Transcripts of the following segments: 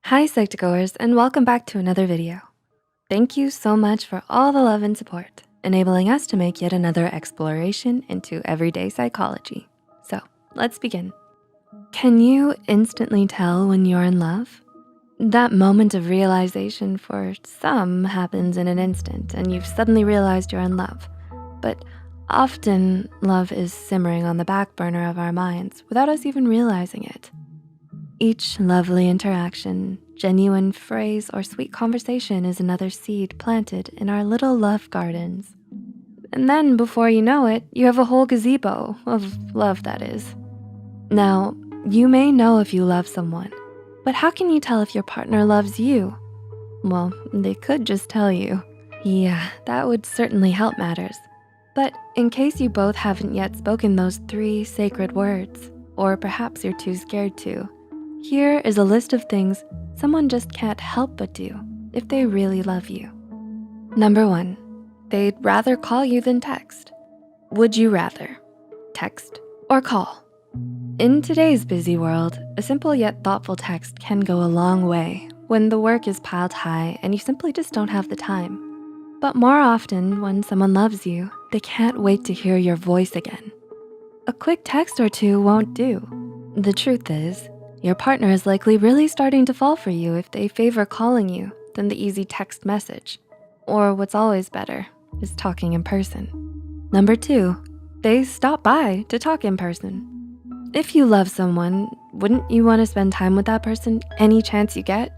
Hi Psych2Goers, and welcome back to another video. Thank you so much for all the love and support, enabling us to make yet another exploration into everyday psychology. So let's begin. Can you instantly tell when you're in love? That moment of realization for some happens in an instant and you've suddenly realized you're in love. But often love is simmering on the back burner of our minds without us even realizing it. Each lovely interaction, genuine phrase, or sweet conversation is another seed planted in our little love gardens. And then before you know it, you have a whole gazebo of love, that is. Now, you may know if you love someone, but how can you tell if your partner loves you? Well, they could just tell you. Yeah, that would certainly help matters. But in case you both haven't yet spoken those 3 sacred words, or perhaps you're too scared to, here is a list of things someone just can't help but do if they really love you. Number 1, they'd rather call you than text. Would you rather text or call? In today's busy world, a simple yet thoughtful text can go a long way when the work is piled high and you simply just don't have the time. But more often, when someone loves you, they can't wait to hear your voice again. A quick text or two won't do. The truth is, your partner is likely really starting to fall for you if they favor calling you than the easy text message. Or what's always better is talking in person. Number 2, they stop by to talk in person. If you love someone, wouldn't you want to spend time with that person any chance you get?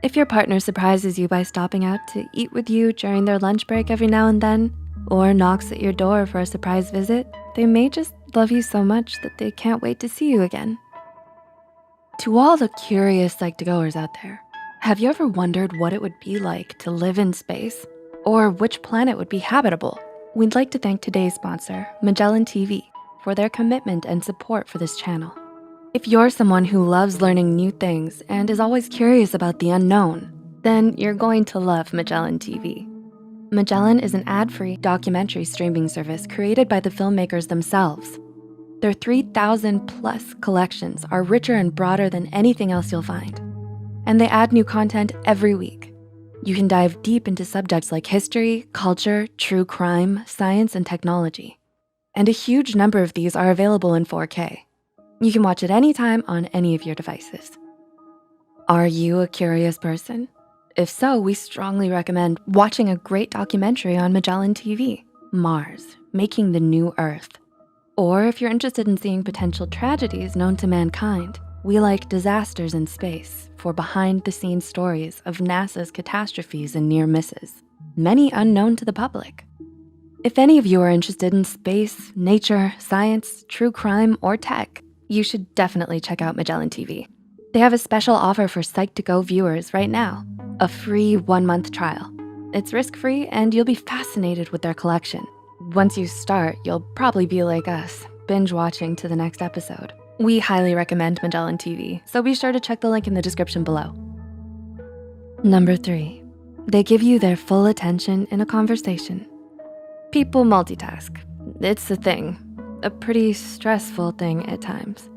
If your partner surprises you by stopping out to eat with you during their lunch break every now and then, or knocks at your door for a surprise visit, they may just love you so much that they can't wait to see you again. To all the curious Psych2Goers out there, have you ever wondered what it would be like to live in space? Or which planet would be habitable? We'd like to thank today's sponsor, Magellan TV, for their commitment and support for this channel. If you're someone who loves learning new things and is always curious about the unknown, then you're going to love Magellan TV. Magellan is an ad-free documentary streaming service created by the filmmakers themselves. Their 3,000 plus collections are richer and broader than anything else you'll find. And they add new content every week. You can dive deep into subjects like history, culture, true crime, science, and technology. And a huge number of these are available in 4K. You can watch it anytime on any of your devices. Are you a curious person? If so, we strongly recommend watching a great documentary on Magellan TV, Mars, Making the New Earth. Or if you're interested in seeing potential tragedies known to mankind, we like Disasters in Space for behind-the-scenes stories of NASA's catastrophes and near misses, many unknown to the public. If any of you are interested in space, nature, science, true crime, or tech, you should definitely check out Magellan TV. They have a special offer for Psych2Go viewers right now, a free 1-month trial. It's risk-free and you'll be fascinated with their collection. Once you start, you'll probably be like us, binge watching to the next episode. We highly recommend Magellan TV, so be sure to check the link in the description below. Number 3, they give you their full attention in a conversation. People multitask. It's a thing, a pretty stressful thing at times,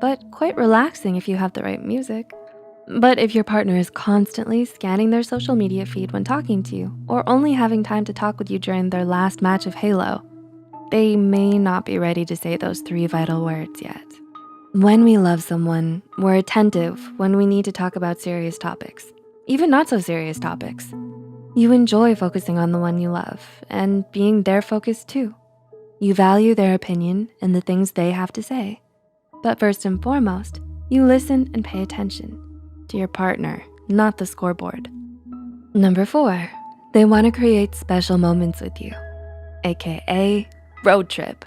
but quite relaxing if you have the right music. But if your partner is constantly scanning their social media feed when talking to you, or only having time to talk with you during their last match of Halo, they may not be ready to say those 3 vital words yet. When we love someone, we're attentive when we need to talk about serious topics, even not so serious topics. You enjoy focusing on the one you love and being their focus too. You value their opinion and the things they have to say. But first and foremost, you listen and pay attention to your partner, not the scoreboard. Number 4, they wanna create special moments with you, AKA road trip.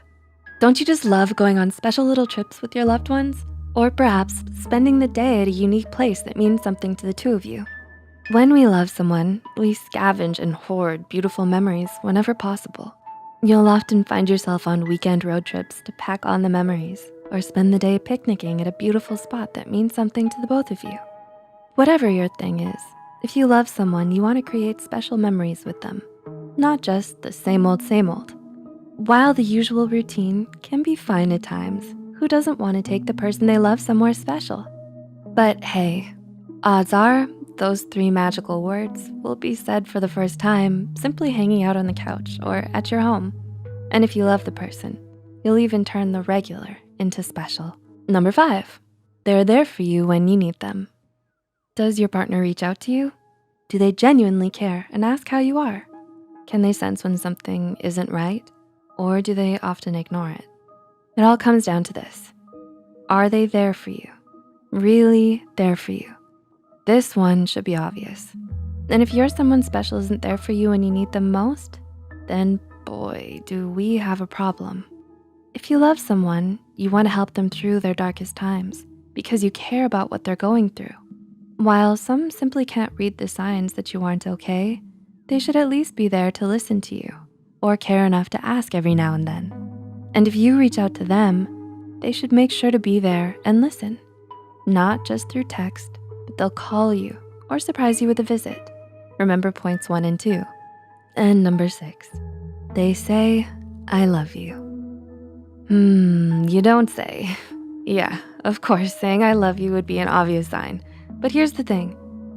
Don't you just love going on special little trips with your loved ones? Or perhaps spending the day at a unique place that means something to the 2 of you. When we love someone, we scavenge and hoard beautiful memories whenever possible. You'll often find yourself on weekend road trips to pack on the memories or spend the day picnicking at a beautiful spot that means something to the both of you. Whatever your thing is, if you love someone, you wanna create special memories with them, not just the same old, same old. While the usual routine can be fine at times, who doesn't wanna take the person they love somewhere special? But hey, Odds are, those 3 magical words will be said for the first time simply hanging out on the couch or at your home. And if you love the person, you'll even turn the regular into special. Number 5, they're there for you when you need them. Does your partner reach out to you? Do they genuinely care and ask how you are? Can they sense when something isn't right? Or do they often ignore it? It all comes down to this. Are they there for you? Really there for you? This one should be obvious. And if you're someone special isn't there for you when you need them most, then boy, do we have a problem. If you love someone, you want to help them through their darkest times because you care about what they're going through. While some simply can't read the signs that you aren't okay, they should at least be there to listen to you or care enough to ask every now and then. And if you reach out to them, they should make sure to be there and listen, not just through text, but they'll call you or surprise you with a visit. Remember points 1 and 2. And number 6, they say, I love you. You don't say. Yeah, of course, saying I love you would be an obvious sign. But here's the thing,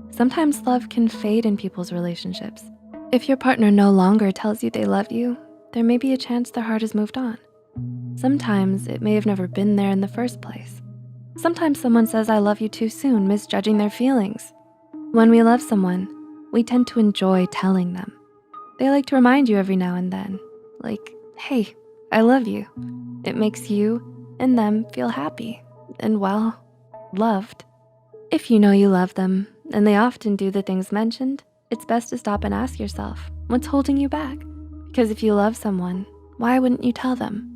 sometimes love can fade in people's relationships. If your partner no longer tells you they love you, there may be a chance their heart has moved on. Sometimes it may have never been there in the first place. Sometimes someone says I love you too soon, misjudging their feelings. When we love someone, we tend to enjoy telling them. They like to remind you every now and then, like, hey, I love you. It makes you and them feel happy and, well, loved. If you know you love them and they often do the things mentioned, it's best to stop and ask yourself, what's holding you back? Because if you love someone, why wouldn't you tell them?